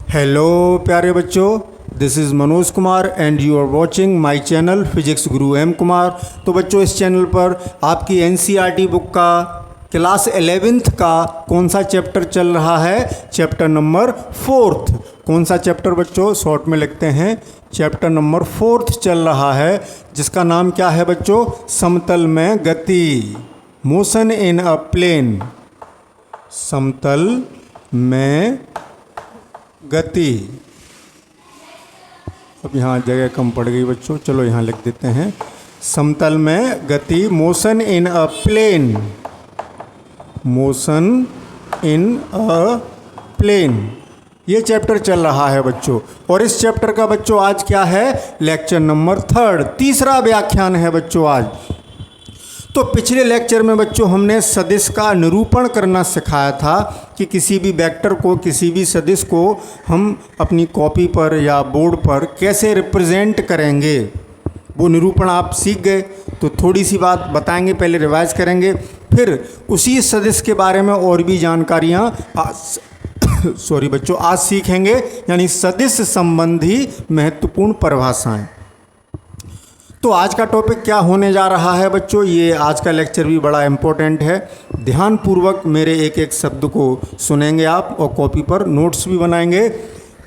Hello प्यारे बच्चों, this is Manoj Kumar and you are watching my channel Physics Guru M Kumar. तो बच्चों, इस चैनल पर आपकी एनसीईआरटी बुक का क्लास 11th का कौन सा चैप्टर चल रहा है? Chapter number 4th। कौन सा चैप्टर बच्चों? शॉर्ट में लिखते हैं, चैप्टर नंबर 4th चल रहा है, जिसका नाम क्या है बच्चों? समतल में गति, मोशन इन अ प्लेन। समतल में गति। अब यहाँ जगह कम पड़ गई बच्चों, चलो यहाँ लिख देते हैं समतल में गति, motion in a plane. Motion in a plane, ये चैप्टर चल रहा है बच्चों। और इस चैप्टर का बच्चों आज क्या है? लेक्चर नंबर 3, तीसरा व्याख्यान है बच्चों आज। तो पिछले लेक्चर में बच्चों हमने सदिश का निरूपण करना सिखाया था कि किसी भी वेक्टर को, किसी भी सदिश को हम अपनी कॉपी पर या बोर्ड पर कैसे रिप्रेजेंट करेंगे। वो निरूपण आप सीख गए, तो थोड़ी सी बात बताएंगे, पहले रिवाइज करेंगे, फिर उसी सदिश के बारे में और भी जानकारियाँ बच्चों आज सीखेंगे, यानी सदिश संबंधी महत्वपूर्ण परिभाषाएं। तो आज का टॉपिक क्या होने जा रहा है बच्चों? ये आज का लेक्चर भी बड़ा इम्पोर्टेंट है। ध्यानपूर्वक मेरे एक एक शब्द को सुनेंगे आप और कॉपी पर नोट्स भी बनाएंगे।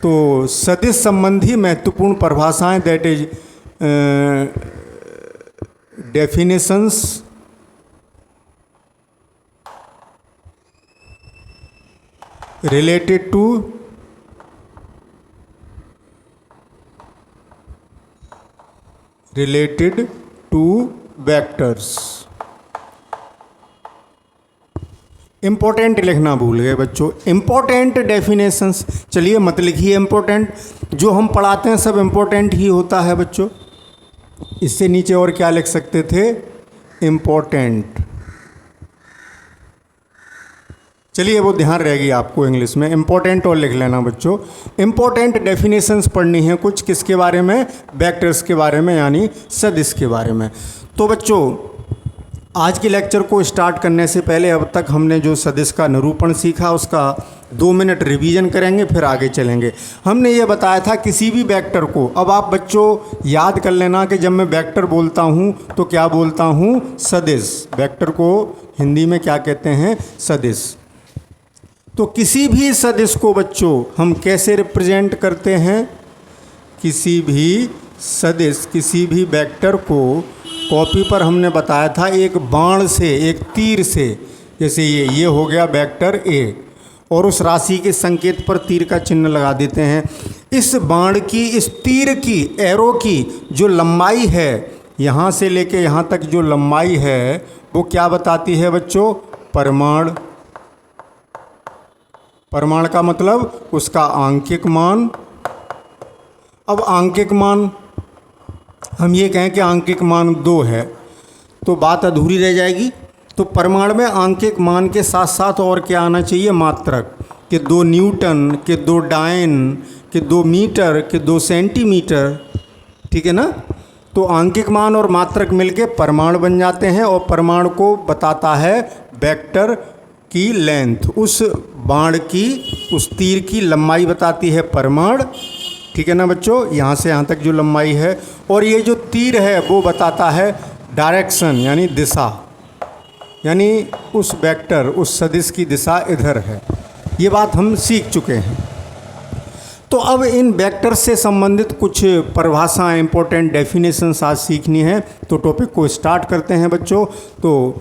तो सदिश संबंधी महत्वपूर्ण परिभाषाएं, that is definitions, related to vectors। Important लिखना भूल गए बच्चों, इम्पोर्टेंट डेफिनेशंस। चलिए मत लिखिए इम्पोर्टेंट, जो हम पढ़ाते हैं सब इम्पोर्टेंट ही होता है बच्चों। इससे नीचे और क्या लिख सकते थे? इम्पोर्टेंट। चलिए वो ध्यान रहेगी आपको, इंग्लिश में इम्पोर्टेंट और लिख लेना बच्चों। इम्पोर्टेंट डेफिनेशंस पढ़नी है कुछ, किसके बारे में? वेक्टर्स के बारे में, यानी सदिश के बारे में। तो बच्चों, आज के लेक्चर को स्टार्ट करने से पहले अब तक हमने जो सदिश का निरूपण सीखा उसका 2 मिनट रिवीजन करेंगे, फिर आगे चलेंगे। हमने ये बताया था किसी भी वेक्टर को, अब आप बच्चों याद कर लेना कि जब मैं वेक्टर बोलता हूँ तो क्या बोलता हूँ? सदिश। वेक्टर को हिंदी में क्या कहते हैं? सदिश। तो किसी भी सदिश को बच्चों हम कैसे रिप्रेजेंट करते हैं? किसी भी सदिश, किसी भी वेक्टर को कॉपी पर हमने बताया था एक बाण से, एक तीर से। जैसे ये हो गया वेक्टर ए, और उस राशि के संकेत पर तीर का चिन्ह लगा देते हैं। इस बाण की, इस तीर की, एरो की जो लंबाई है, यहाँ से लेके यहाँ तक जो लंबाई है, वो क्या बताती है बच्चों? परिमाण। परिमाण का मतलब उसका आंकिक मान। अब आंकिक मान, हम ये कहें कि आंकिक मान 2 है तो बात अधूरी रह जाएगी। तो परिमाण में आंकिक मान के साथ साथ और क्या आना चाहिए? मात्रक। कि 2 न्यूटन, कि 2 डायन, कि 2 मीटर, कि 2 सेंटीमीटर। ठीक है ना? तो आंकिक मान और मात्रक मिलके परिमाण बन जाते हैं, और परिमाण को बताता है वेक्टर की लेंथ। उस बाण की, उस तीर की लंबाई बताती है परिमाण। ठीक है ना बच्चों? यहाँ से यहाँ तक जो लंबाई है, और ये जो तीर है वो बताता है डायरेक्शन, यानी दिशा, यानी उस वेक्टर, उस सदिश की दिशा इधर है। ये बात हम सीख चुके हैं। तो अब इन वेक्टर से संबंधित कुछ परिभाषाएं, इंपॉर्टेंट डेफिनेशंस आज सीखनी है। तो टॉपिक को स्टार्ट करते हैं बच्चों। तो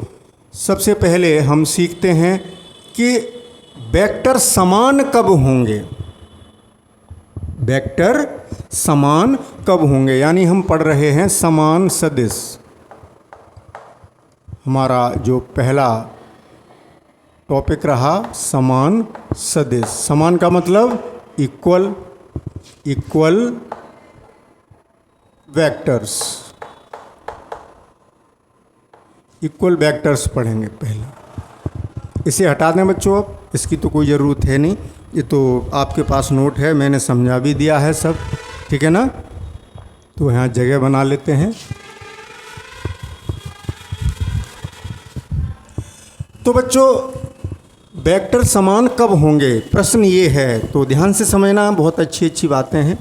सबसे पहले हम सीखते हैं कि वेक्टर समान कब होंगे। वेक्टर समान कब होंगे, यानी हम पढ़ रहे हैं समान सदिश। हमारा जो पहला टॉपिक रहा समान सदिश। समान का मतलब equal, equal vectors. Equal vectors पढ़ेंगे पहले। इसे हटा दें बच्चों, अब इसकी तो कोई ज़रूरत है नहीं, ये तो आपके पास नोट है, मैंने समझा भी दिया है सब। ठीक है ना? तो यहाँ जगह बना लेते हैं। तो बच्चों, वेक्टर समान कब होंगे, प्रश्न ये है। तो ध्यान से समझना, बहुत अच्छी अच्छी बातें हैं।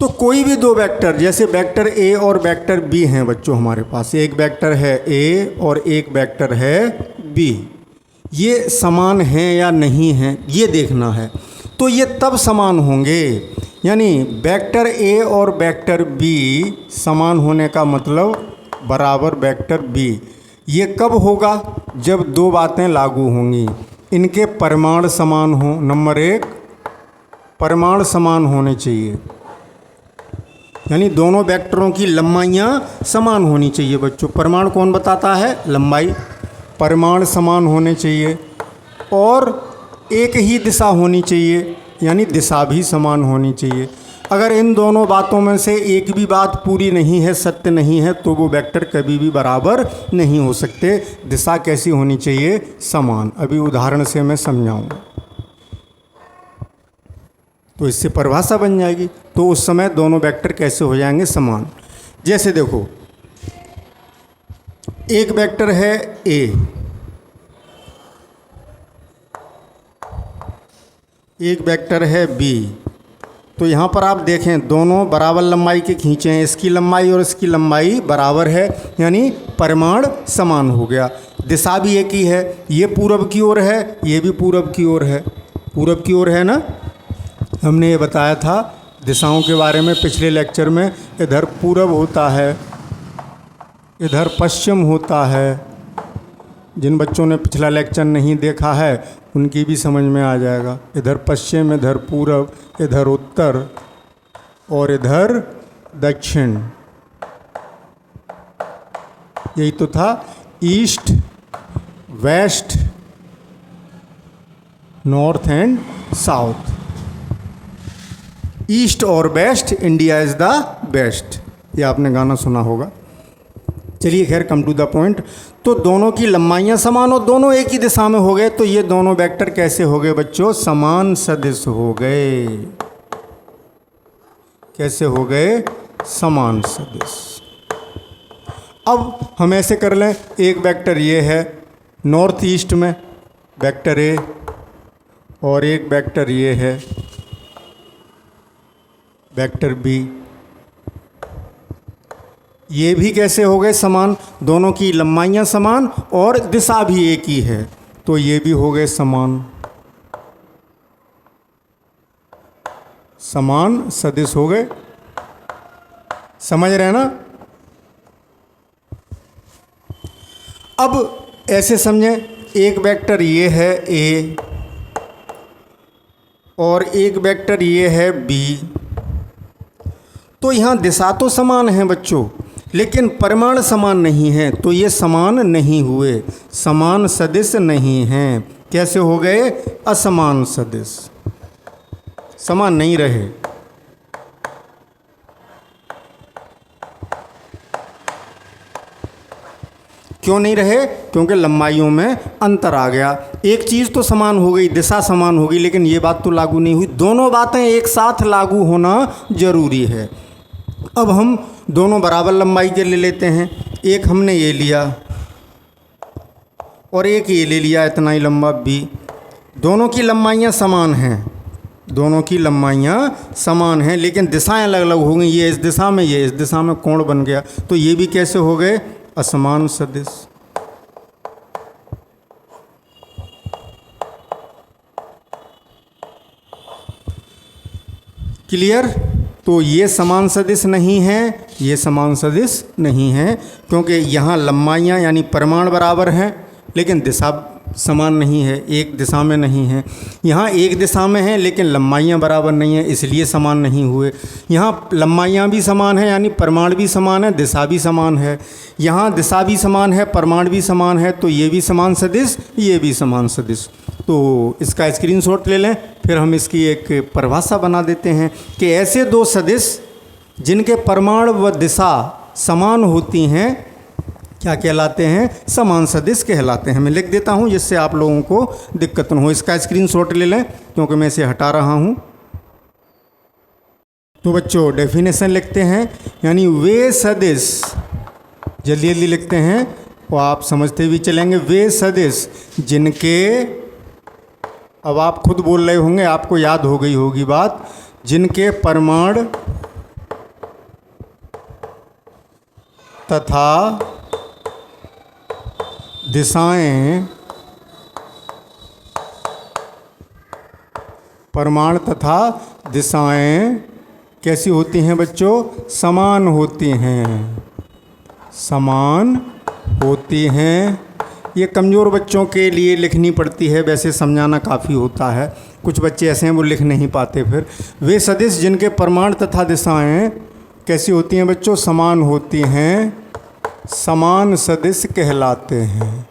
तो कोई भी दो वेक्टर, जैसे वेक्टर ए और वेक्टर बी हैं बच्चों हमारे पास, एक वेक्टर है ए और एक वेक्टर है बी, ये समान हैं या नहीं हैं ये देखना है। तो ये तब समान होंगे, यानी वेक्टर ए और वेक्टर बी समान होने का मतलब बराबर वेक्टर बी, ये कब होगा, जब दो बातें लागू होंगी, इनके परिमाण समान हो। नंबर एक, परिमाण समान होने चाहिए, यानी दोनों वेक्टरों की लंबाइयाँ समान होनी चाहिए बच्चों। परिमाण कौन बताता है, लंबाई। परिमाण समान होने चाहिए और एक ही दिशा होनी चाहिए, यानी दिशा भी समान होनी चाहिए। अगर इन दोनों बातों में से एक भी बात पूरी नहीं है, सत्य नहीं है, तो वो वेक्टर कभी भी बराबर नहीं हो सकते। दिशा कैसी होनी चाहिए, समान। अभी उदाहरण से मैं समझाऊंगा तो इससे परिभाषा बन जाएगी। तो उस समय दोनों वेक्टर कैसे हो जाएंगे, समान। जैसे देखो, एक वेक्टर है ए, एक वेक्टर है बी। तो यहाँ पर आप देखें दोनों बराबर लंबाई के खींचे हैं, इसकी लंबाई और इसकी लंबाई बराबर है, यानी परिमाण समान हो गया। दिशा भी एक ही है, ये पूरब की ओर है, ये भी पूरब की ओर है। पूरब की ओर है ना, हमने ये बताया था दिशाओं के बारे में पिछले लेक्चर में। इधर पूरब होता है, इधर पश्चिम होता है। जिन बच्चों ने पिछला लेक्चर नहीं देखा है उनकी भी समझ में आ जाएगा। इधर पश्चिम, इधर पूरब, इधर उत्तर और इधर दक्षिण, यही तो था। East, west, north and south. East और west, India is the best, ये आपने गाना सुना होगा। चलिए खैर, कम टू द पॉइंट। तो दोनों की लंबाइयाँ समान और दोनों एक ही दिशा में हो गए, तो ये दोनों वेक्टर कैसे हो गए बच्चों, समान सदिश हो गए। कैसे हो गए, समान सदिश। अब हम ऐसे कर लें, एक वेक्टर ये है नॉर्थ ईस्ट में, वेक्टर ए, और एक वेक्टर ये है वेक्टर बी। ये भी कैसे हो गए समान, दोनों की लंबाइयाँ समान और दिशा भी एक ही है, तो ये भी हो गए समान। समान सदिश हो गए, समझ रहे हैं ना। अब ऐसे समझें, एक वेक्टर ये है ए और एक वेक्टर ये है बी। तो यहाँ दिशा तो समान है बच्चों, लेकिन परिमाण समान नहीं है, तो ये समान नहीं हुए, समान सदिश नहीं हैं। कैसे हो गए, असमान सदिश, समान नहीं रहे। क्यों नहीं रहे, क्योंकि लंबाइयों में अंतर आ गया। एक चीज़ तो समान हो गई, दिशा समान होगी, लेकिन ये बात तो लागू नहीं हुई। दोनों बातें एक साथ लागू होना जरूरी है। अब हम दोनों बराबर लंबाई के ले लेते हैं। एक हमने ये लिया और एक ये ले लिया, इतना ही लंबा बी। दोनों की लंबाइयाँ समान हैं, दोनों की लंबाइयाँ समान हैं, लेकिन दिशाएं अलग अलग हो गई। ये इस दिशा में, ये इस दिशा में, कोण बन गया। तो ये भी कैसे हो गए, असमान सदिश। क्लियर। तो ये समान सदिश नहीं है, ये समान सदिश नहीं है, क्योंकि यहाँ लंबाइयाँ यानी परिमाण बराबर हैं, लेकिन दिशा समान नहीं है, एक दिशा में नहीं है। यहाँ एक दिशा में है लेकिन लंबाइयाँ बराबर नहीं है, इसलिए समान नहीं हुए। यहाँ लंबाइयाँ भी समान है, यानी परिमाण भी समान है, दिशा भी समान है। यहाँ दिशा भी समान है, परिमाण भी समान है, तो ये भी समान सदिश, ये भी समान सदिश। तो इसका स्क्रीनशॉट ले लें, फिर हम इसकी एक परिभाषा बना देते हैं कि ऐसे दो सदिश जिनके परिमाण व दिशा समान होती हैं क्या कहलाते हैं, समान सदिश कहलाते हैं। मैं लिख देता हूं जिससे आप लोगों को दिक्कत न हो। इसका स्क्रीनशॉट ले लें क्योंकि मैं इसे हटा रहा हूं। तो बच्चों डेफिनेशन लिखते हैं, यानी वे सदिश, जल्दी जल्दी लिखते हैं, वो आप समझते भी चलेंगे। वे सदिश जिनके, अब आप खुद बोल रहे होंगे, आपको याद हो गई होगी बात, जिनके परिमाण तथा दिशाएं, परिमाण तथा दिशाएं कैसी होती हैं बच्चों? समान होती हैं, समान होती हैं। ये कमज़ोर बच्चों के लिए लिखनी पड़ती है, वैसे समझाना काफ़ी होता है। कुछ बच्चे ऐसे हैं वो लिख नहीं पाते। फिर वे सदिश जिनके परिमाण तथा दिशाएं कैसी होती हैं बच्चों? समान होती हैं, समान सदिश कहलाते हैं।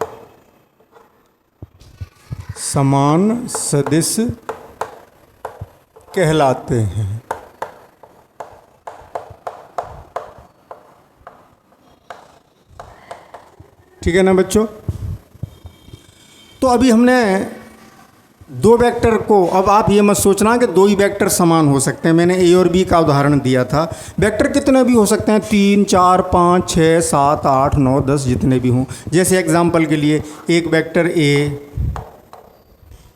समान सदिश कहलाते हैं। ठीक है ना बच्चों? तो अभी हमने दो वेक्टर को, अब आप ये मत सोचना कि दो ही वेक्टर समान हो सकते हैं। मैंने ए और बी का उदाहरण दिया था। वेक्टर कितने भी हो सकते हैं, 3, 4, 5, 6, 7, 8, 9, 10 जितने भी हों। जैसे एग्जाम्पल के लिए एक वेक्टर ए,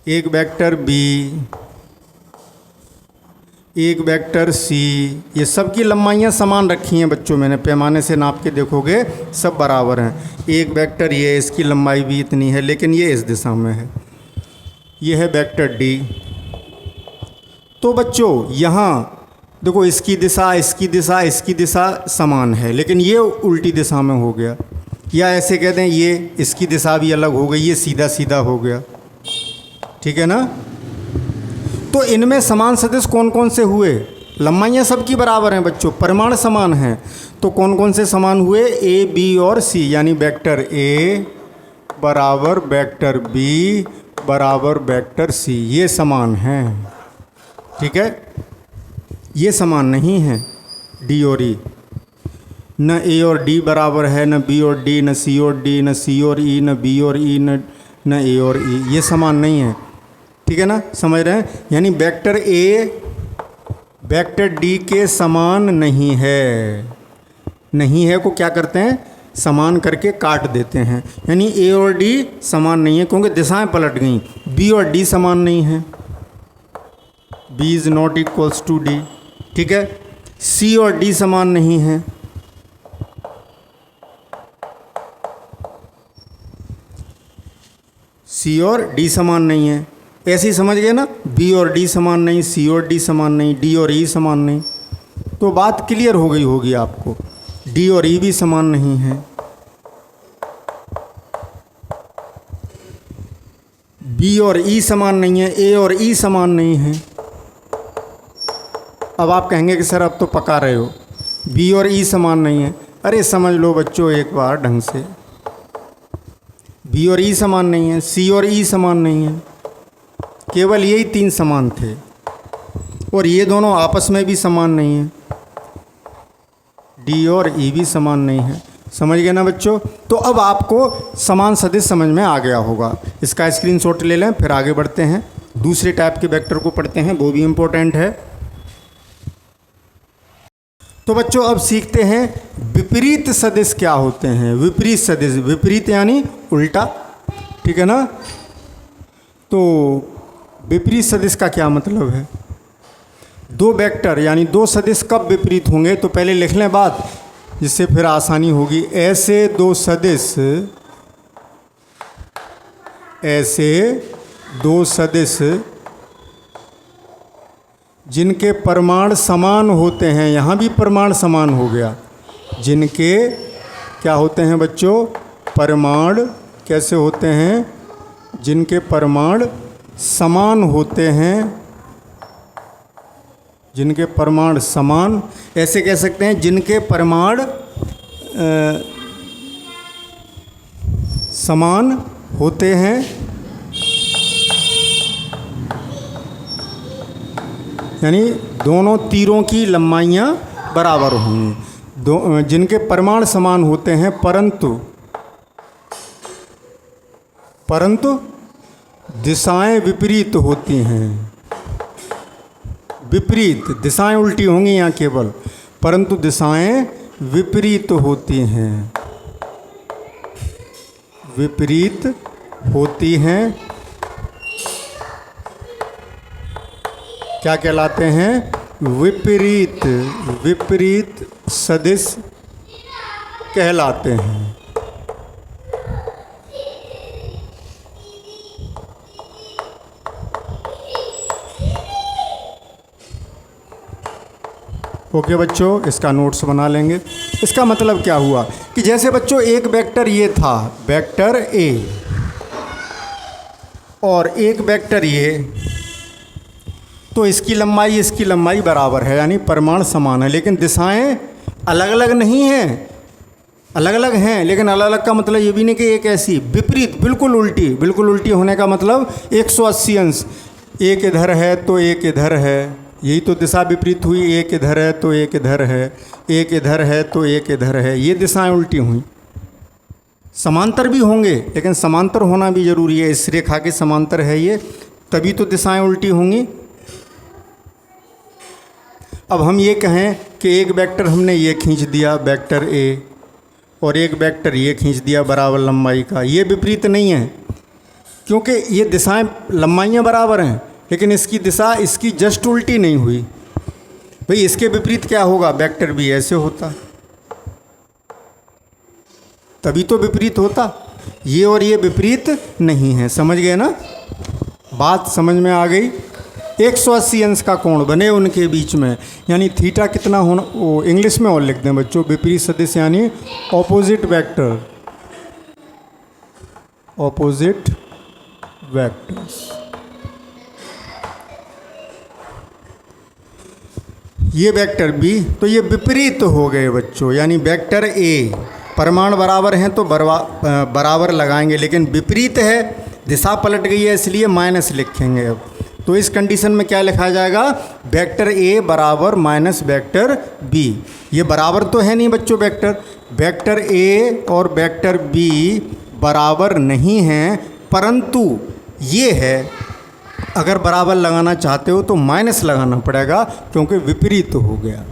एक वेक्टर बी, एक वेक्टर सी, ये सब की लंबाइयाँ समान रखी हैं बच्चों। मैंने पैमाने से नाप के देखोगे सब बराबर हैं। एक वेक्टर ये, इसकी लंबाई भी इतनी है, लेकिन ये इस दिशा में है। ये है वेक्टर डी। तो बच्चों यहाँ देखो, इसकी दिशा, इसकी दिशा, इसकी दिशा समान है, लेकिन ये उल्टी दिशा में हो गया। या ऐसे कहते हैं ये इसकी दिशा भी अलग हो गई, ये सीधा सीधा हो गया। ठीक है ना? तो इनमें समान सदिश कौन कौन से हुए? लंबाइयाँ सबकी बराबर हैं बच्चों, परिमाण समान हैं। तो कौन कौन से समान हुए? ए, बी और सी, यानी वेक्टर ए बराबर वेक्टर बी बराबर वेक्टर सी, ये समान हैं। ठीक है? ये समान नहीं है डी और ई। न ए और डी बराबर है, न बी और डी, न सी और डी, न सी और ई, न बी और ई, न ए और ई, ये समान नहीं है। ठीक है ना? समझ रहे हैं? यानी वेक्टर ए वेक्टर डी के समान नहीं है। नहीं है को क्या करते हैं? समान करके काट देते हैं। यानी ए और डी समान नहीं है, क्योंकि दिशाएं पलट गई। बी और डी समान नहीं है, B is not equals to D. ठीक है? सी और डी समान नहीं है, सी और डी समान नहीं है। ऐसे ही समझ गए ना? बी और डी समान नहीं, सी और डी समान नहीं, डी और ई समान नहीं। तो बात क्लियर हो गई होगी आपको। डी और ई भी समान नहीं है, बी और ई समान नहीं है, ए और ई समान नहीं है। अब आप कहेंगे कि सर अब तो पका रहे हो, बी और ई समान नहीं है। अरे समझ लो बच्चों एक बार ढंग से, बी और ई समान नहीं है, सी और ई समान नहीं है, केवल यही तीन समान थे, और ये दोनों आपस में भी समान नहीं हैं, डी और ई भी समान नहीं है। समझ गए ना बच्चों? तो अब आपको समान सदिश समझ में आ गया होगा। इसका स्क्रीनशॉट ले लें, फिर आगे बढ़ते हैं। दूसरे टाइप के वेक्टर को पढ़ते हैं, वो भी इम्पोर्टेंट है। तो बच्चों अब सीखते हैं विपरीत सदिश क्या होते हैं। विपरीत सदिश, विपरीत यानी उल्टा। ठीक है ना? तो विपरीत सदिश का क्या मतलब है? दो वेक्टर यानी दो सदिश कब विपरीत होंगे, तो पहले लिख लें बात, जिससे फिर आसानी होगी। ऐसे दो सदिश, ऐसे दो सदिश जिनके परिमाण समान होते हैं, यहाँ भी परिमाण समान हो गया, जिनके क्या होते हैं बच्चों? परिमाण कैसे होते हैं? जिनके परिमाण समान होते हैं, जिनके परिमाण समान, ऐसे कह सकते हैं जिनके परिमाण समान होते हैं, यानी दोनों तीरों की लंबाइयाँ बराबर होंगी। जिनके परिमाण समान होते हैं परंतु दिशाएं विपरीत होती हैं। विपरीत, दिशाएं उल्टी होंगी यहाँ केवल, परंतु दिशाएं विपरीत होती हैं। विपरीत होती हैं क्या कहलाते हैं? विपरीत, विपरीत सदिश कहलाते हैं। ओके बच्चों, इसका नोट्स बना लेंगे। इसका मतलब क्या हुआ कि जैसे बच्चों एक वेक्टर ये था, वेक्टर ए, और एक वेक्टर ये, तो इसकी लंबाई बराबर है, यानी परिमाण समान है, लेकिन दिशाएं अलग अलग नहीं हैं। अलग अलग हैं, लेकिन अलग अलग का मतलब ये भी नहीं कि एक ऐसी, विपरीत, बिल्कुल उल्टी। बिल्कुल उल्टी होने का मतलब 180 अंश, एक इधर है तो एक इधर है, यही तो दिशा विपरीत हुई। एक इधर है तो एक इधर है, एक इधर है तो एक इधर है, ये दिशाएं उल्टी हुई। समांतर भी होंगे, लेकिन समांतर होना भी जरूरी है। इस रेखा के समांतर है ये, तभी तो दिशाएं उल्टी होंगी। अब हम ये कहें कि एक वेक्टर हमने ये खींच दिया, वेक्टर ए, और एक वेक्टर ये खींच दिया बराबर लंबाई का, ये विपरीत नहीं है, क्योंकि ये दिशाएं लंबाइयाँ बराबर हैं, लेकिन इसकी दिशा इसकी जस्ट उल्टी नहीं हुई। भाई इसके विपरीत क्या होगा? वेक्टर भी ऐसे होता, तभी तो विपरीत होता। ये और ये विपरीत नहीं है। समझ गए ना? बात समझ में आ गई। 180 अंश का कोण बने उनके बीच में, यानी थीटा कितना होना, वो इंग्लिश में और लिख दें बच्चों, विपरीत सदिश यानी ऑपोजिट वेक्टर, ऑपोजिट वेक्टर्स। ये वेक्टर बी, तो ये विपरीत हो गए बच्चों, यानी वेक्टर ए, परिमाण बराबर हैं तो बराबर लगाएंगे, लेकिन विपरीत है, दिशा पलट गई है, इसलिए माइनस लिखेंगे। अब तो इस कंडीशन में क्या लिखा जाएगा? वेक्टर ए बराबर माइनस वेक्टर बी। ये बराबर तो है नहीं बच्चों, वेक्टर ए और वेक्टर बी बराबर नहीं हैं, परंतु ये है, अगर बराबर लगाना चाहते हो तो माइनस लगाना पड़ेगा, क्योंकि विपरीत हो गया।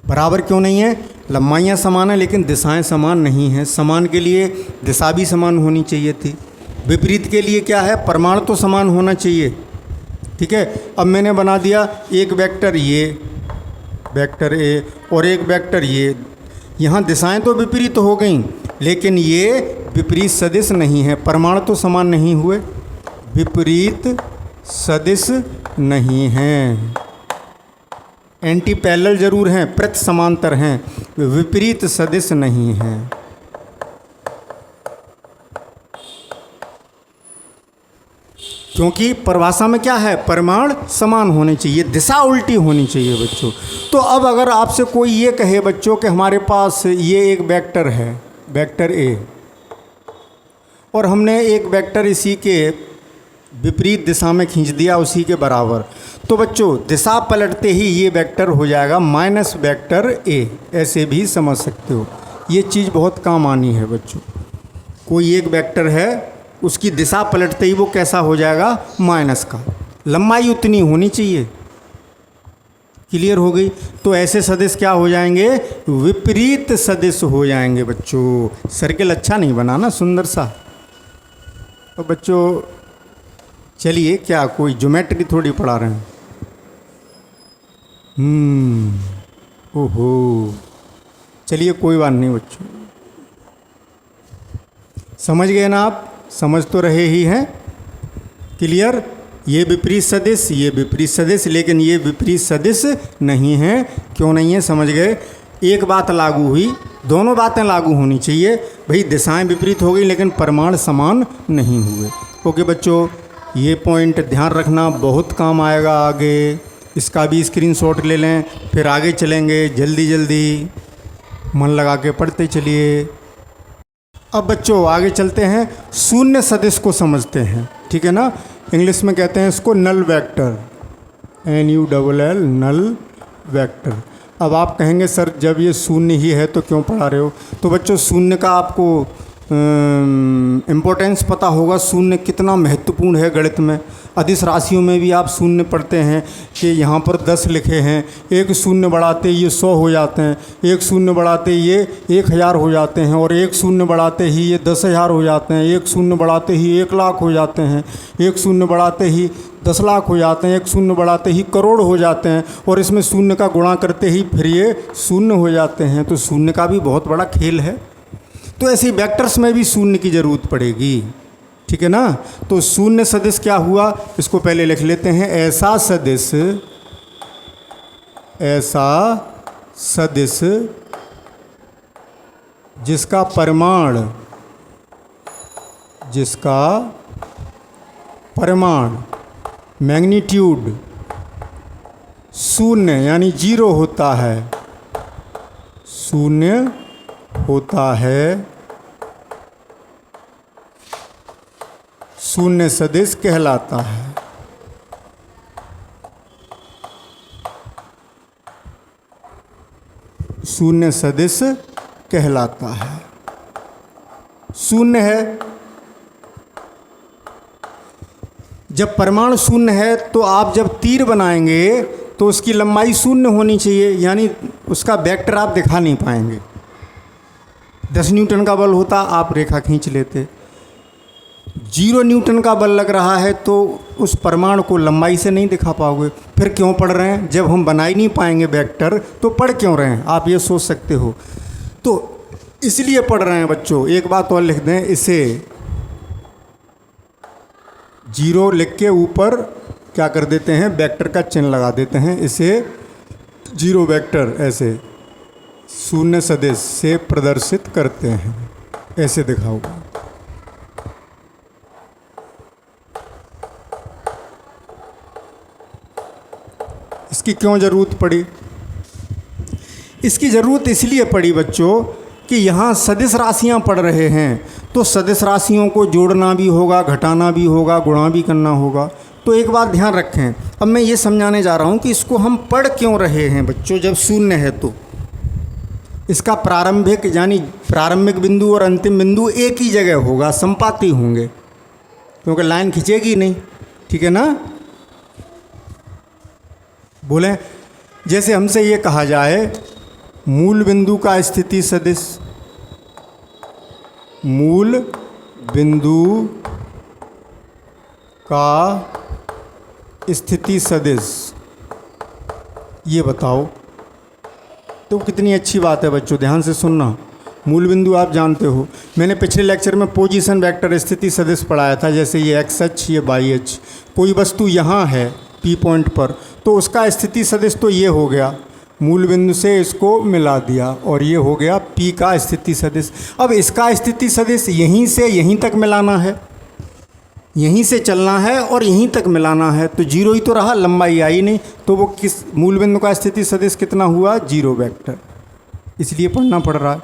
बराबर क्यों नहीं है? लंबाइयाँ समान है, लेकिन दिशाएं समान नहीं हैं। समान के लिए दिशा भी समान होनी चाहिए थी, विपरीत के लिए क्या है? परिमाण तो समान होना चाहिए। ठीक है, अब मैंने बना दिया एक वेक्टर ये, वेक्टर ए, और एक वेक्टर ये। यहाँ दिशाएं तो विपरीत हो गई, लेकिन ये विपरीत सदिश नहीं है, परिमाण तो समान नहीं हुए, विपरीत सदिश नहीं हैं। एंटी पैरेलल जरूर हैं, प्रति समांतर हैं, विपरीत सदिश नहीं हैं। क्योंकि परिभाषा में क्या है? परिमाण समान होने चाहिए, दिशा उल्टी होनी चाहिए बच्चों। तो अब अगर आपसे कोई ये कहे बच्चों कि हमारे पास ये एक वेक्टर है, वेक्टर ए, और हमने एक वेक्टर इसी के विपरीत दिशा में खींच दिया उसी के बराबर, तो बच्चों दिशा पलटते ही ये वेक्टर हो जाएगा माइनस वेक्टर ए, ऐसे भी समझ सकते हो। ये चीज़ बहुत काम आनी है बच्चों। कोई एक वेक्टर है, उसकी दिशा पलटते ही वो कैसा हो जाएगा? माइनस का। लंबाई उतनी होनी चाहिए। क्लियर हो गई? तो ऐसे सदिश क्या हो जाएंगे? विपरीत सदिश हो जाएंगे बच्चों। सर्किल अच्छा नहीं बना ना, सुंदर सा। तो बच्चों चलिए, क्या कोई ज्योमेट्री थोड़ी पढ़ा रहे हैं? ओहो, चलिए कोई बात नहीं बच्चों, समझ गए ना आप? समझ तो रहे ही हैं। क्लियर? ये विपरीत सदिश, ये विपरीत सदिश, लेकिन ये विपरीत सदिश नहीं है। क्यों नहीं है? समझ गए? एक बात लागू हुई, दोनों बातें लागू होनी चाहिए। भाई दिशाएं विपरीत हो गई, लेकिन परिमाण समान नहीं हुए। ओके बच्चों, ये पॉइंट ध्यान रखना, बहुत काम आएगा आगे। इसका भी स्क्रीनशॉट ले लें, फिर आगे चलेंगे। जल्दी जल्दी मन लगा के पढ़ते चलिए। अब बच्चों आगे चलते हैं, शून्य सदिश को समझते हैं। ठीक है ना? इंग्लिश में कहते हैं इसको null vector, NULL, null vector. अब आप कहेंगे सर जब ये शून्य ही है तो क्यों पढ़ा रहे हो? तो बच्चों शून्य का आपको इम्पोर्टेंस पता होगा, शून्य कितना महत्वपूर्ण है गणित में। अदिश राशियों में भी आप शून्य पढ़ते हैं कि यहाँ पर 10 लिखे हैं, एक शून्य बढ़ाते ये 100 हो जाते हैं, एक शून्य बढ़ाते ये 1000 हो जाते हैं, और एक शून्य बढ़ाते ही ये 10,000 हो जाते हैं, एक शून्य बढ़ाते ही 1 लाख हो जाते हैं, एक शून्य बढ़ाते ही 10 लाख हो जाते हैं, एक शून्य बढ़ाते ही करोड़ हो जाते हैं, और इसमें शून्य का गुणा करते ही फिर ये शून्य हो जाते हैं। तो शून्य का भी बहुत बड़ा खेल है। तो ऐसे वेक्टर्स में भी शून्य की ज़रूरत पड़ेगी, ठीक है ना। तो शून्य सदिश क्या हुआ, इसको पहले लिख लेते हैं। ऐसा सदिश जिसका परिमाण मैग्नीट्यूड शून्य यानी 0 होता है, शून्य होता है, शून्य सदिश कहलाता है। शून्य सदिश कहलाता है। शून्य है, जब परिमाण शून्य है तो आप जब तीर बनाएंगे तो उसकी लंबाई शून्य होनी चाहिए, यानी उसका वेक्टर आप दिखा नहीं पाएंगे। 10 न्यूटन का बल होता, आप रेखा खींच लेते। 0 न्यूटन का बल लग रहा है तो उस परिमाण को लंबाई से नहीं दिखा पाओगे। फिर क्यों पढ़ रहे हैं, जब हम बना ही नहीं पाएंगे वेक्टर तो पढ़ क्यों रहे हैं, आप ये सोच सकते हो। तो इसलिए पढ़ रहे हैं बच्चों। एक बात और लिख दें, इसे 0 लिख के ऊपर क्या कर देते हैं, वेक्टर का चिन्ह लगा देते हैं। इसे 0 वेक्टर ऐसे शून्य सदिश से प्रदर्शित करते हैं, ऐसे दिखाओगे। इसकी क्यों ज़रूरत पड़ी, इसकी ज़रूरत इसलिए पड़ी बच्चों कि यहाँ सदिश राशियाँ पढ़ रहे हैं, तो सदिश राशियों को जोड़ना भी होगा, घटाना भी होगा, गुणा भी करना होगा। तो एक बात ध्यान रखें, अब मैं ये समझाने जा रहा हूँ कि इसको हम पढ़ क्यों रहे हैं बच्चों। जब शून्य है तो इसका प्रारंभिक यानी प्रारंभिक बिंदु और अंतिम बिंदु एक ही जगह होगा, संपाती होंगे, क्योंकि लाइन खिंचेगी नहीं, ठीक है ना। बोलें, जैसे हमसे ये कहा जाए मूल बिंदु का स्थिति सदिश, मूल बिंदु का स्थिति सदिश, ये बताओ। तो कितनी अच्छी बात है बच्चों, ध्यान से सुनना। मूल बिंदु आप जानते हो, मैंने पिछले लेक्चर में पोजीशन वेक्टर स्थिति सदिश पढ़ाया था। जैसे ये एक्स अक्ष, ये वाई अक्ष, कोई वस्तु यहाँ है पी पॉइंट पर, तो उसका स्थिति सदिश तो ये हो गया, मूल बिंदु से इसको मिला दिया, और ये हो गया पी का स्थिति सदिश। अब इसका स्थिति सदिश यहीं से यहीं तक मिलाना है, यहीं से चलना है और यहीं तक मिलाना है। तो 0 ही तो रहा, लंबाई आई नहीं, तो वो किस मूल बिंदु का स्थिति सदिश कितना हुआ, 0 वेक्टर, इसलिए पढ़ना पड़ रहा है।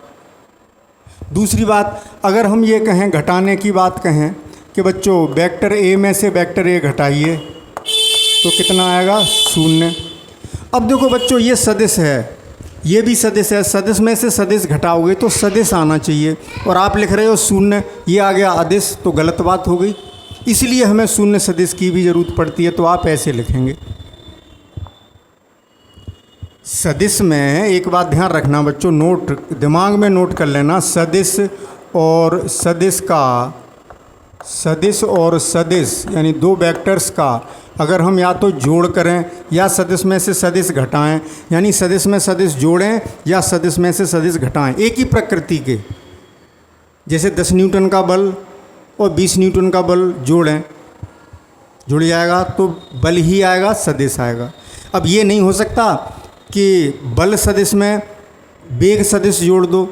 दूसरी बात, अगर हम ये कहें, घटाने की बात कहें कि बच्चों वेक्टर ए में से वेक्टर ए घटाइए, तो कितना आएगा, 0। अब देखो बच्चों, ये सदिश है, ये भी सदिश है, सदिश में से सदिश घटाओगे तो सदिश आना चाहिए, और आप लिख रहे हो 0, ये आ गया अदिश, तो गलत बात हो गई। इसलिए हमें शून्य सदिश की भी ज़रूरत पड़ती है। तो आप ऐसे लिखेंगे, सदिश में एक बात ध्यान रखना बच्चों, नोट दिमाग में नोट कर लेना, सदिश और सदिश यानी 2 वेक्टर्स का अगर हम या तो जोड़ करें या सदिश में से सदिश घटाएं, यानी सदिश में सदिश जोड़ें या सदिश में से सदिश घटाएं, एक ही प्रकृति के। जैसे 10 न्यूटन का बल और 20 न्यूटन का बल जोड़ें, जुड़ जाएगा तो बल ही आएगा, सदिश आएगा। अब ये नहीं हो सकता कि बल सदिश में वेग सदिश जोड़ दो,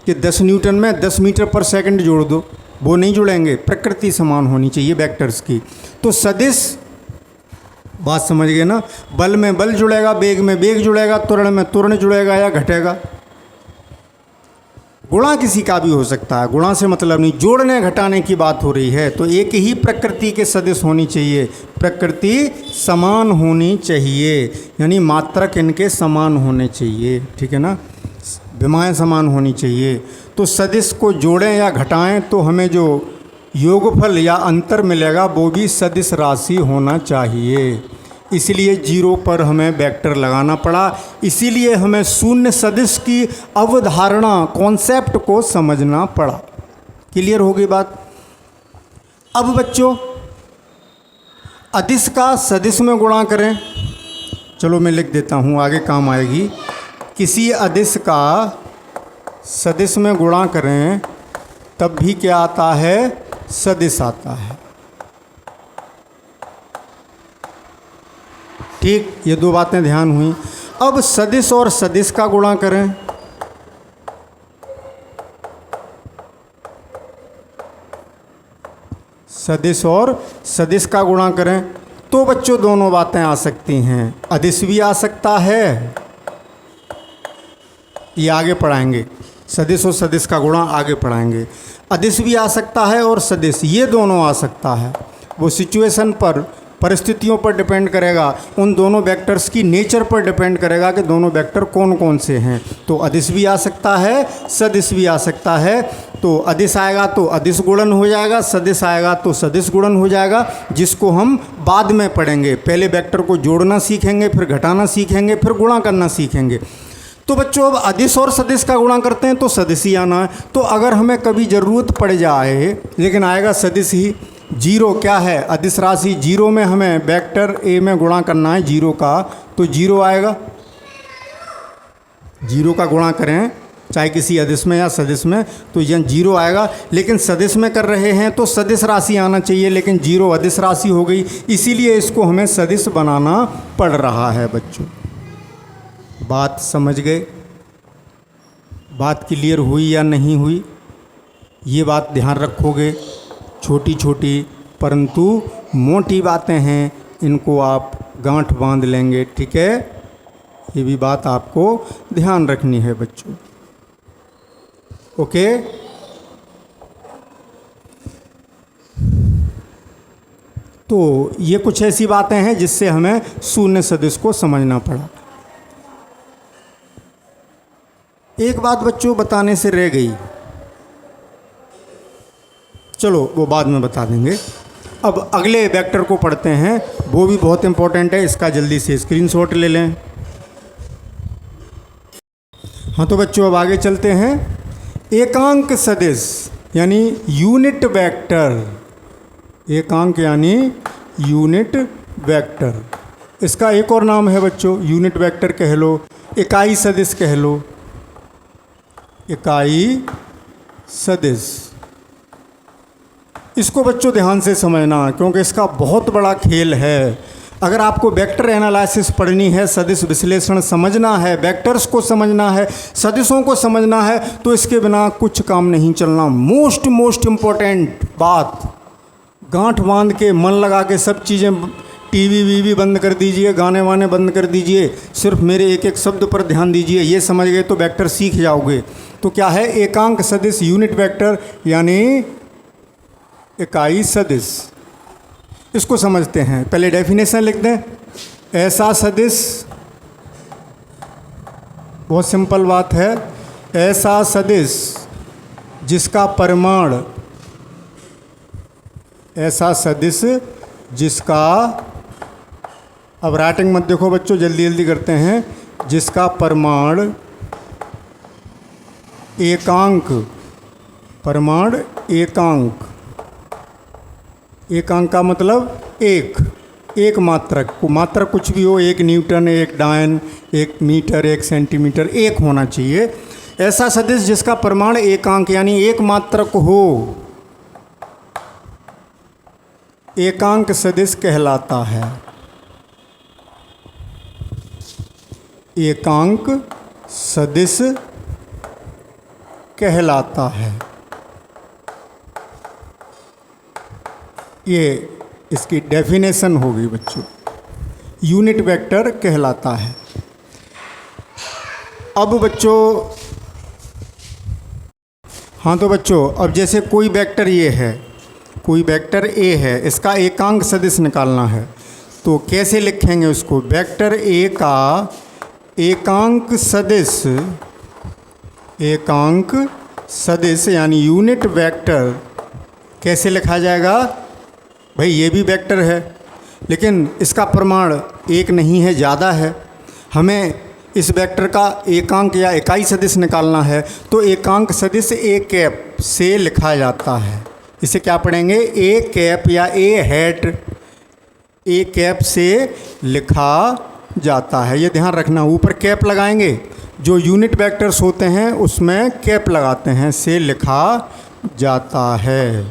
कि 10 न्यूटन में 10 मीटर पर सेकंड जोड़ दो, वो नहीं जुड़ेंगे, प्रकृति समान होनी चाहिए वेक्टर्स की। तो सदिश, बात समझ गए ना, बल में बल जुड़ेगा, वेग में वेग जुड़ेगा, त्वरण में त्वरण जुड़ेगा या घटेगा। गुणा किसी का भी हो सकता है, गुणा से मतलब नहीं, जोड़ने घटाने की बात हो रही है। तो एक ही प्रकृति के सदिश होनी चाहिए, प्रकृति समान होनी चाहिए, यानी मात्रक इनके समान होने चाहिए, ठीक है ना, विमाएँ समान होनी चाहिए। तो सदिश को जोड़ें या घटाएं तो हमें जो योगफल या अंतर मिलेगा वो भी सदिश राशि होना चाहिए। इसलिए जीरो पर हमें वेक्टर लगाना पड़ा, इसीलिए हमें शून्य सदिश की अवधारणा कॉन्सेप्ट को समझना पड़ा। क्लियर हो गई बात। अब बच्चों अदिश का सदिश में गुणा करें, चलो मैं लिख देता हूँ आगे काम आएगी। किसी अदिश का सदिश में गुणा करें तब भी क्या आता है, सदिश आता है। ठीक, ये दो बातें ध्यान हुई। अब सदिश और सदिश का गुणा करें, सदिश और सदिश का गुणा करें तो बच्चों दोनों बातें आ सकती हैं। अदिश भी आ सकता है, ये आगे पढ़ाएंगे, सदिश और सदिश का गुणा आगे पढ़ाएंगे। अदिश भी आ सकता है और सदिश, ये दोनों आ सकता है। वो सिचुएशन पर, परिस्थितियों पर डिपेंड करेगा, उन दोनों वेक्टर्स की नेचर पर डिपेंड करेगा कि दोनों वेक्टर कौन कौन से हैं। तो अदिश भी आ सकता है, सदिश भी आ सकता है। तो अदिश आएगा तो अदिश गुणन हो जाएगा, सदिश आएगा तो सदिश गुणन हो जाएगा, जिसको हम बाद में पढ़ेंगे। पहले वेक्टर को जोड़ना सीखेंगे, फिर घटाना सीखेंगे, फिर गुणा करना सीखेंगे। तो बच्चों अब अदिश और सदिश का गुणा करते हैं तो सदिश ही आना है। तो अगर हमें कभी ज़रूरत पड़ जाए, लेकिन आएगा सदिश ही। जीरो क्या है, अदिश राशि, जीरो में हमें वेक्टर ए में गुणा करना है जीरो का, तो जीरो आएगा। जीरो का गुणा करें चाहे किसी अदिश में या सदिश में तो यह जीरो आएगा। लेकिन सदिश में कर रहे हैं तो सदिश राशि आना चाहिए, लेकिन जीरो अदिश राशि हो गई, इसीलिए इसको हमें सदिश बनाना पड़ रहा है बच्चों। बात समझ गए? बात क्लियर हुई या नहीं हुई? ये बात ध्यान रखोगे। छोटी छोटी परंतु मोटी बातें हैं, इनको आप गांठ बांध लेंगे, ठीक है? ये भी बात आपको ध्यान रखनी है बच्चों। ओके? तो ये कुछ ऐसी बातें हैं जिससे हमें शून्य सदिश को समझना पड़ा। एक बात बच्चों बताने से रह गई, चलो वो बाद में बता देंगे। अब अगले वेक्टर को पढ़ते हैं, वो भी बहुत इंपॉर्टेंट है, इसका जल्दी से स्क्रीनशॉट ले लें। हाँ तो बच्चों अब आगे चलते हैं। एकांक सदिश यानी यूनिट वेक्टर, एकांक यानी यूनिट वेक्टर, इसका एक और नाम है बच्चों, यूनिट वेक्टर कह लो, इकाई सदिश कह लो, इकाई सदिश। इसको बच्चों ध्यान से समझना, क्योंकि इसका बहुत बड़ा खेल है। अगर आपको वेक्टर एनालिसिस पढ़नी है, सदिश विश्लेषण समझना है, वेक्टर्स को समझना है, सदिशों को समझना है, तो इसके बिना कुछ काम नहीं चलना। मोस्ट इम्पोर्टेंट बात, गांठ बांध के मन लगा के सब चीज़ें, टीवी वीवी बंद कर दीजिए, गाने वाने बंद कर दीजिए, सिर्फ मेरे एक एक शब्द पर ध्यान दीजिए। ये समझ गए तो वेक्टर सीख जाओगे। तो क्या है एकांक सदिश, यूनिट वेक्टर यानी इकाई सदिश। इसको समझते हैं, पहले डेफिनेशन लिख दें। ऐसा सदिश, बहुत सिंपल बात है, ऐसा सदिश जिसका परिमाण, ऐसा सदिश जिसका, अब राइटिंग मत देखो बच्चों, जल्दी जल्दी करते हैं, जिसका परिमाण एकांक, परिमाण एकांक, एकांक का मतलब एक मात्रक, मात्रक कुछ भी हो, 1 न्यूटन, 1 डायन, 1 मीटर, 1 सेंटीमीटर, एक होना चाहिए। ऐसा सदिश जिसका परिमाण एकांक यानी एक मात्रक हो, एकांक सदिश कहलाता है। एकांक सदिश कहलाता है। ये इसकी डेफिनेशन होगी बच्चों, यूनिट वेक्टर कहलाता है। अब बच्चों, हाँ तो बच्चों अब जैसे कोई वेक्टर ये है, कोई वेक्टर ए है, इसका एकांक सदिश निकालना है, तो कैसे लिखेंगे उसको? वेक्टर ए का एकांक सदिश, एकांक सदिश यानी यूनिट वेक्टर कैसे लिखा जाएगा? भाई ये भी वेक्टर है, लेकिन इसका प्रमाण एक नहीं है, ज़्यादा है। हमें इस वेक्टर का एकांक या इकाई सदिश निकालना है, तो एकांक सदिश ए कैप से लिखा जाता है। इसे क्या पढ़ेंगे? ए कैप या ए हैट, ए कैप से लिखा जाता है। ये ध्यान रखना, ऊपर कैप लगाएंगे, जो यूनिट वेक्टर्स होते हैं उसमें कैप लगाते हैं, से लिखा जाता है।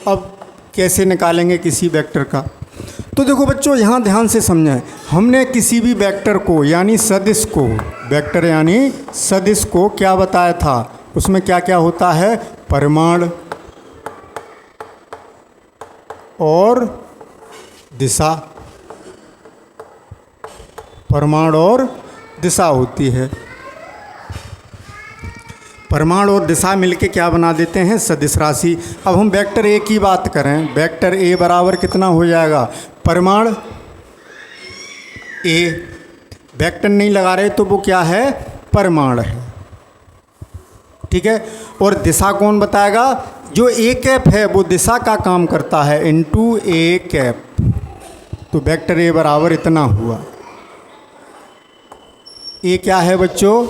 अब कैसे निकालेंगे किसी वेक्टर का? तो देखो बच्चों, यहाँ ध्यान से समझें। हमने किसी भी वेक्टर को यानी सदिश को, वेक्टर यानी सदिश को क्या बताया था? उसमें क्या क्या होता है? परिमाण और दिशा, परिमाण और दिशा होती है। परिमाण और दिशा मिलके क्या बना देते हैं? सदिश राशि। अब हम वेक्टर ए की बात करें, वेक्टर ए बराबर कितना हो जाएगा? परिमाण ए, वेक्टर नहीं लगा रहे तो वो क्या है? परिमाण है। ठीक है। और दिशा कौन बताएगा? जो ए कैप है वो दिशा का काम करता है, इनटू ए कैप। तो वेक्टर ए बराबर इतना हुआ। ए क्या है बच्चों?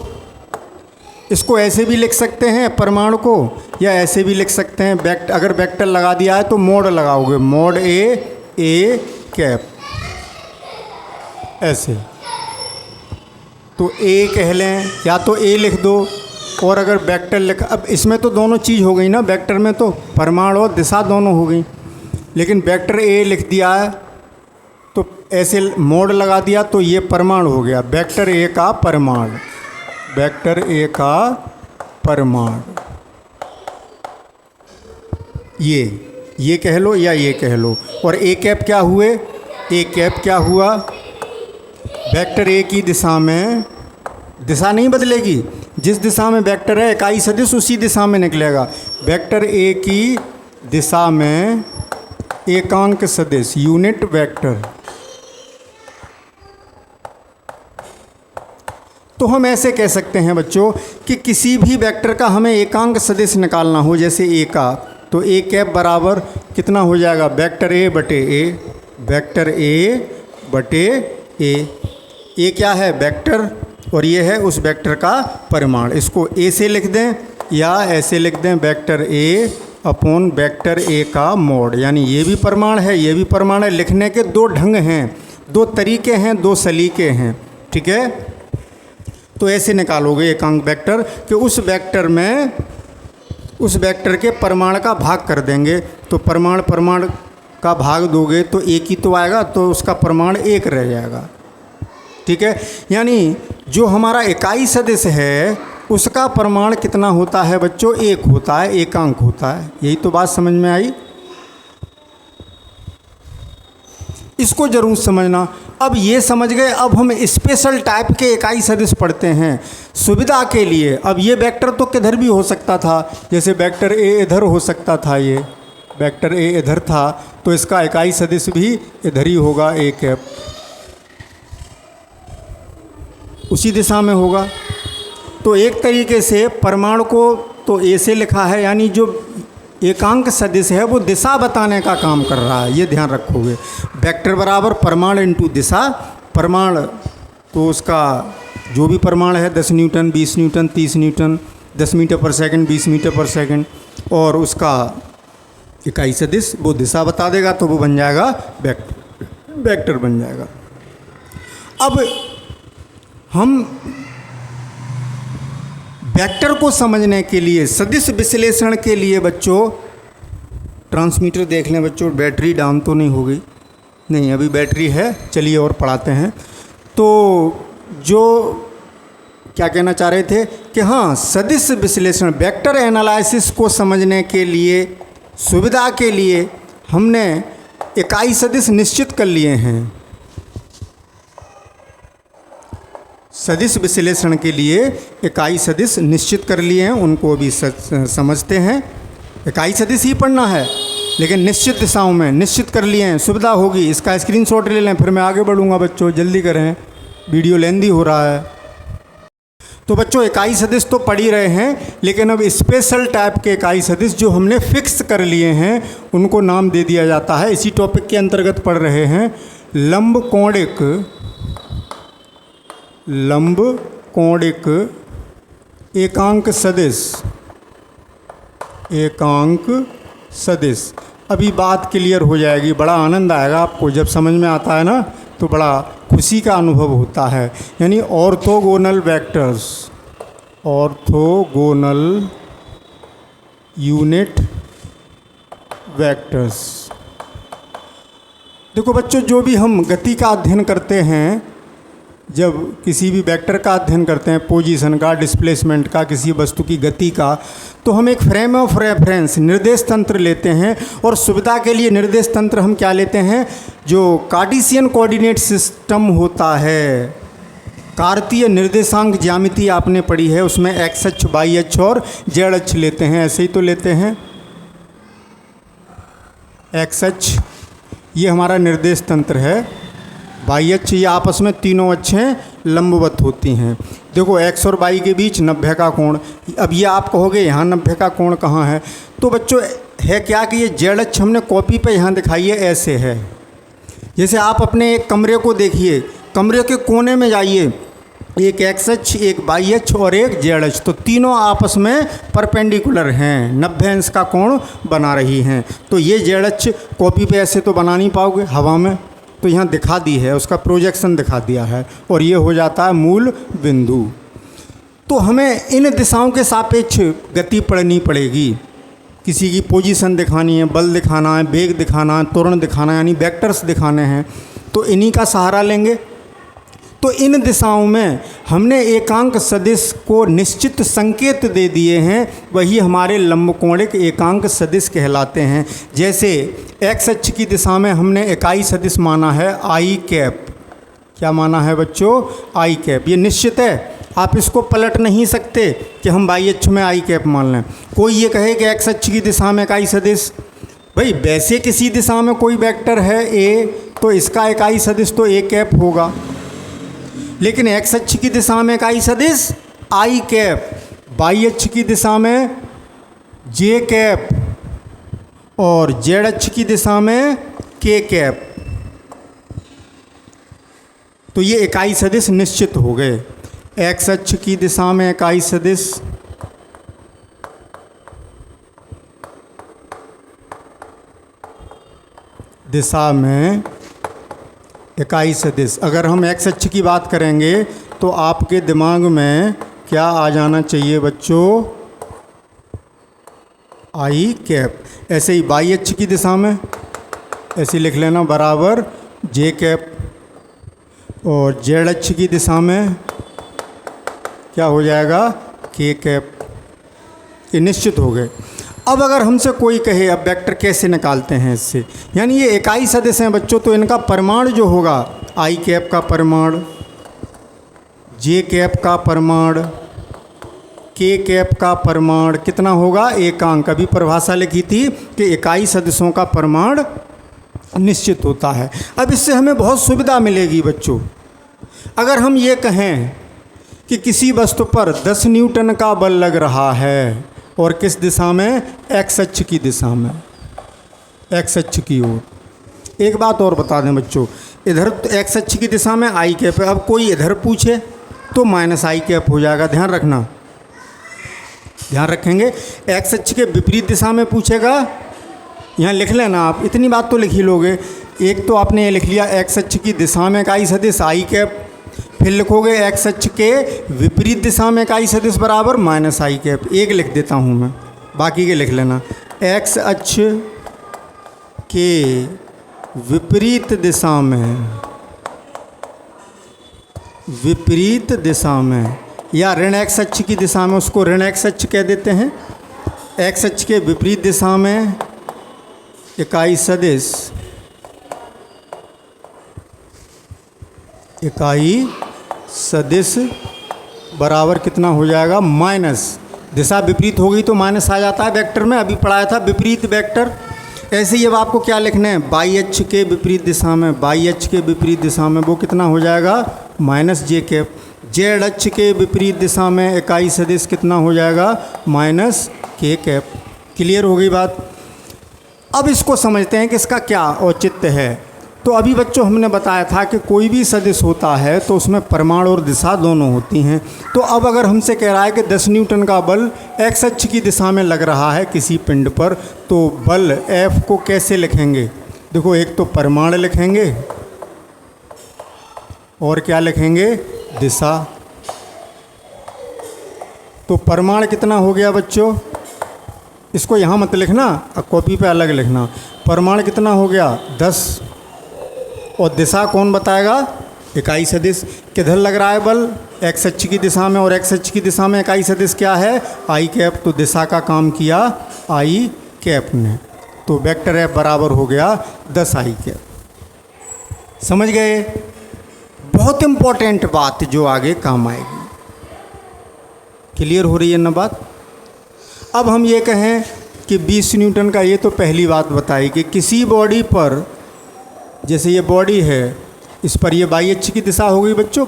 इसको ऐसे भी लिख सकते हैं परिमाण को, या ऐसे भी लिख सकते हैं। अगर वेक्टर लगा दिया है तो मोड लगाओगे, मोड ए कैप, ऐसे। तो ए कह लें, या तो ए लिख दो, और अगर वेक्टर लिखा, अब इसमें तो दोनों चीज़ हो गई ना, वेक्टर में तो परिमाण और दिशा दोनों हो गई। लेकिन वेक्टर ए लिख दिया है तो ऐसे मोड लगा दिया तो ये परिमाण हो गया, वेक्टर ए का परिमाण, वेक्टर ए का परिमाण। ये कह लो या ये कह लो। और ए कैप क्या हुए? ए कैप क्या हुआ? वेक्टर ए की दिशा में, दिशा नहीं बदलेगी, जिस दिशा में वेक्टर है इकाई सदिश उसी दिशा में निकलेगा। वेक्टर ए की दिशा में एकांक सदिश, यूनिट वेक्टर। तो हम ऐसे कह सकते हैं बच्चों कि किसी भी वेक्टर का हमें एकांक सदिश निकालना हो, जैसे ए का, तो ए कैप बराबर कितना हो जाएगा? वेक्टर ए बटे ए, वेक्टर ए बटे ए। ए क्या है? वेक्टर, और ये है उस वेक्टर का परिमाण। इसको ए से लिख दें या ऐसे लिख दें, vector A upon vector A का मोड। यानी ये भी परिमाण है, ये भी परिमाण है। लिखने के दो ढंग हैं, दो तरीके हैं, दो सलीके हैं। ठीक है। तो ऐसे निकालोगे एकांक वेक्टर कि उस वेक्टर में, उस वेक्टर के परिमाण का भाग कर देंगे। तो परिमाण का भाग दोगे तो एक ही तो आएगा, तो उसका परिमाण एक रह जाएगा। ठीक है। यानी जो हमारा इकाई सदिश है उसका परिमाण कितना होता है बच्चों? एक होता है, एकांक होता है। यही तो बात समझ में आई। इसको जरूर समझना। अब ये समझ गए, अब हम स्पेशल टाइप के इकाई सदिश पढ़ते हैं सुविधा के लिए। अब ये वेक्टर तो किधर भी हो सकता था, जैसे वेक्टर ए इधर हो सकता था, ये वेक्टर ए इधर था तो इसका इकाई सदिश भी इधर ही होगा, ए कैप उसी दिशा में होगा। तो एक तरीके से परिमाण को तो ए से लिखा है, यानी जो एकांक सदिश है वो दिशा बताने का काम कर रहा है, ये ध्यान रखोगे। वेक्टर बराबर परिमाण इंटू दिशा। परिमाण तो उसका जो भी परिमाण है 10 न्यूटन, 20 न्यूटन, 30 न्यूटन, 10 मीटर पर सेकंड, 20 मीटर पर सेकंड, और उसका इकाई सदिश वो दिशा बता देगा, तो वो बन जाएगा वेक्टर बन जाएगा। अब हम वेक्टर को समझने के लिए, सदिश विश्लेषण के लिए बच्चों, ट्रांसमीटर देख लें बच्चों, बैटरी डाउन तो नहीं हो गई? नहीं, अभी बैटरी है। चलिए और पढ़ाते हैं। तो जो क्या कहना चाह रहे थे कि हाँ, सदिश विश्लेषण, वेक्टर एनालिसिस को समझने के लिए, सुविधा के लिए हमने इकाई सदिश निश्चित कर लिए हैं। सदिश विश्लेषण के लिए इकाई सदिश निश्चित कर लिए हैं, उनको भी समझते हैं। इकाई सदिश ही पढ़ना है, लेकिन निश्चित दिशाओं में निश्चित कर लिए हैं, सुविधा होगी। इसका स्क्रीनशॉट ले लें, फिर मैं आगे बढ़ूंगा बच्चों, जल्दी करें, वीडियो लेंदी हो रहा है। तो बच्चों इकाई सदिश तो पढ़ ही रहे हैं, लेकिन अब स्पेशल टाइप के इकाई सदिश जो हमने फिक्स कर लिए हैं उनको नाम दे दिया जाता है। इसी टॉपिक के अंतर्गत पढ़ रहे हैं लंब कोणिक एकांक सदिश। अभी बात क्लियर हो जाएगी, बड़ा आनंद आएगा आपको जब समझ में आता है ना, तो बड़ा खुशी का अनुभव होता है। यानी orthogonal vectors, orthogonal unit vectors. देखो बच्चों, जो भी हम गति का अध्ययन करते हैं, जब किसी भी वेक्टर का अध्ययन करते हैं, पोजीशन का, डिस्प्लेसमेंट का, किसी वस्तु की गति का, तो हम एक फ्रेम ऑफ रेफरेंस निर्देश तंत्र लेते हैं। और सुविधा के लिए निर्देश तंत्र हम क्या लेते हैं, जो कार्टेशियन कोऑर्डिनेट सिस्टम होता है, कार्तीय निर्देशांक ज्यामिति आपने पढ़ी है, उसमें एक्स अक्ष, वाई अक्ष और जेड अक्ष लेते हैं। ऐसे ही तो लेते हैं। एक्स अक्ष ये हमारा निर्देश तंत्र है, वाई अक्ष ये आपस में तीनों अक्षें लंबवत होती हैं। देखो एक्स और वाई के बीच 90 का कोण। अब ये आप कहोगे यहाँ 90 का कोण कहाँ है, तो बच्चों है क्या कि ये जेड अक्ष हमने कॉपी पे यहाँ दिखाई है, ऐसे है। जैसे आप अपने एक कमरे को देखिए, कमरे के कोने में जाइए, एक एक्स अक्ष, एक वाई अक्ष और एक जेड अक्ष, तो तीनों आपस में परपेंडिकुलर हैं, 90 अंश का कोण बना रही हैं। तो ये जेड अक्ष कॉपी पे ऐसे तो बना नहीं पाओगे हवा में, तो यहाँ दिखा दी है, उसका प्रोजेक्शन दिखा दिया है, और ये हो जाता है मूल बिंदु। तो हमें इन दिशाओं के सापेक्ष गति पढ़नी पड़ेगी। किसी की पोजीशन दिखानी है, बल दिखाना है, वेग दिखाना है, त्वरण दिखाना है, यानी वेक्टर्स दिखाने हैं, तो इन्हीं का सहारा लेंगे। तो इन दिशाओं में हमने एकांक सदिश को निश्चित संकेत दे दिए हैं, वही हमारे लंबकोणिक एकांक सदिश कहलाते हैं। जैसे एक्स अक्ष की दिशा में हमने इकाई सदिश माना है आई कैप। क्या माना है बच्चों? आई कैप। ये निश्चित है, आप इसको पलट नहीं सकते कि हम वाई अक्ष में आई कैप मान लें। कोई ये कहे कि एक्स अक्ष की दिशा में इकाई सदिश, भाई वैसे किसी दिशा में कोई वेक्टर है ए, तो इसका इकाई सदिश तो ए कैप होगा, लेकिन एक्स अक्ष की दिशा में इकाई सदिश आई कैप, वाई अक्ष की दिशा में जे कैप और जेड अक्ष की दिशा में के कैप। तो ये इकाई सदिश निश्चित हो गए। एक्स अक्ष की दिशा में इकाई सदिश, दिशा में इकाई सदिश। अगर हम एक्स अक्ष की बात करेंगे तो आपके दिमाग में क्या आ जाना चाहिए बच्चों? आई कैप। ऐसे ही वाई अक्ष की दिशा में ऐसे लिख लेना बराबर जे कैप, और जेड अक्ष की दिशा में क्या हो जाएगा? के कैप। ये निश्चित हो गए। अब अगर हमसे कोई कहे अब वेक्टर कैसे निकालते हैं इससे, यानी ये इकाई सदिश हैं बच्चों, तो इनका परिमाण जो होगा, आई कैप का परिमाण, जे कैप का परिमाण, के कैप का परिमाण कितना होगा? एकांक। अभी परिभाषा लिखी थी कि इकाई सदिशों का परिमाण निश्चित होता है। अब इससे हमें बहुत सुविधा मिलेगी बच्चों। अगर हम ये कहें कि किसी वस्तु पर 10 न्यूटन का बल लग रहा है, और किस दिशा में? एक्स अक्ष की दिशा में, एक्स अक्ष की ओर। एक बात और बता दें बच्चों, इधर एक्स अक्ष की दिशा में आई कैप है, अब कोई इधर पूछे तो माइनस आई कैप हो जाएगा। ध्यान रखना, ध्यान रखेंगे। एक्स अक्ष के विपरीत दिशा में पूछेगा, यहाँ लिख लेना आप, इतनी बात तो लिख ही लोगे। एक तो आपने ये लिख लिया एक्स अक्ष की दिशा में इकाई सदिश आई कैप, फिर लिखोगे एक्स अक्ष के विपरीत दिशा में इकाई सदिश बराबर माइनस आई कैप। एक लिख देता हूँ मैं, बाकी के लिख लेना। एक्स अक्ष के विपरीत दिशा में, विपरीत दिशा में, या ऋण एक्स अक्ष की दिशा में, उसको ऋण एक्स अक्ष कह देते हैं। एक्स अक्ष के विपरीत दिशा में इकाई सदिश, इकाई सदिश बराबर कितना हो जाएगा? माइनस। दिशा विपरीत हो गई तो माइनस आ जाता है वेक्टर में, अभी पढ़ाया था विपरीत वेक्टर। ऐसे ही अब आपको क्या लिखना है? वाई अक्ष के विपरीत दिशा में, वाई अक्ष के विपरीत दिशा में वो कितना हो जाएगा? माइनस जे कैप। जेड अक्ष के विपरीत दिशा में इकाई सदिश कितना हो जाएगा, माइनस के कैप। क्लियर हो गई बात। अब इसको समझते हैं कि इसका क्या औचित्य है। तो अभी बच्चों हमने बताया था कि कोई भी सदिश होता है तो उसमें परिमाण और दिशा दोनों होती हैं। तो अब अगर हमसे कह रहा है कि 10 न्यूटन का बल एक्स अक्ष की दिशा में लग रहा है किसी पिंड पर, तो बल F को कैसे लिखेंगे? देखो, एक तो परिमाण लिखेंगे और क्या लिखेंगे, दिशा। तो परिमाण कितना हो गया बच्चों, इसको यहाँ मत लिखना, कॉपी पे अलग लिखना। परिमाण कितना हो गया, 10। और दिशा कौन बताएगा, इकाई सदिश। किधर लग रहा है बल, एक्स अक्ष की दिशा में, और एक्स अक्ष की दिशा में इकाई सदिश क्या है, आई कैप। तो दिशा का काम किया आई कैप ने। तो वेक्टर एफ बराबर हो गया 10 आई कैप। समझ गए? बहुत इंपॉर्टेंट बात जो आगे काम आएगी। क्लियर हो रही है ना बात? अब हम ये कहें कि 20 न्यूटन का, ये तो पहली बात बताई कि किसी बॉडी पर, जैसे ये बॉडी है, इस पर ये बाई अक्ष की दिशा हो गई बच्चों,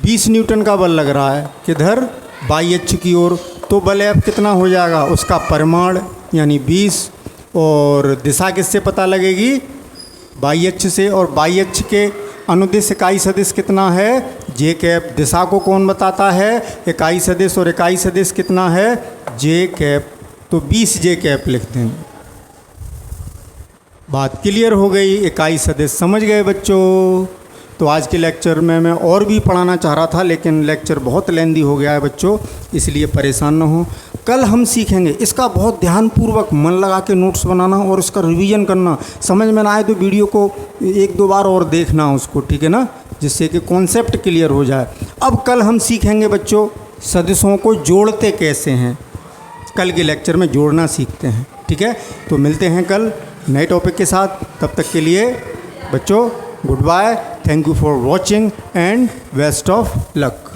20 न्यूटन का बल लग रहा है, किधर, बाई अक्ष की ओर। तो बल F कितना हो जाएगा, उसका परिमाण यानी 20, और दिशा किससे पता लगेगी, बाई अक्ष से। और बाई अक्ष के अनुदिश इकाई सदिश कितना है, जे कैप। दिशा को कौन बताता है, इकाई सदिश, और इकाई सदिश कितना है, जे कैप। तो 20 जे कैप लिखते हैं। बात क्लियर हो गई, इकाई सदिश समझ गए बच्चों? तो आज के लेक्चर में मैं और भी पढ़ाना चाह रहा था, लेकिन लेक्चर बहुत लेंदी हो गया है बच्चों, इसलिए परेशान न हो। कल हम सीखेंगे, इसका बहुत ध्यानपूर्वक मन लगा के नोट्स बनाना और इसका रिवीजन करना। समझ में ना आए तो वीडियो को 1-2 बार और देखना उसको, ठीक है ना, जिससे कि कॉन्सेप्ट क्लियर हो जाए। अब कल हम सीखेंगे बच्चों सदिशों को जोड़ते कैसे हैं। कल के लेक्चर में जोड़ना सीखते हैं, ठीक है। तो मिलते हैं कल नए टॉपिक के साथ। तब तक के लिए बच्चों goodbye, thank you for watching and best of luck.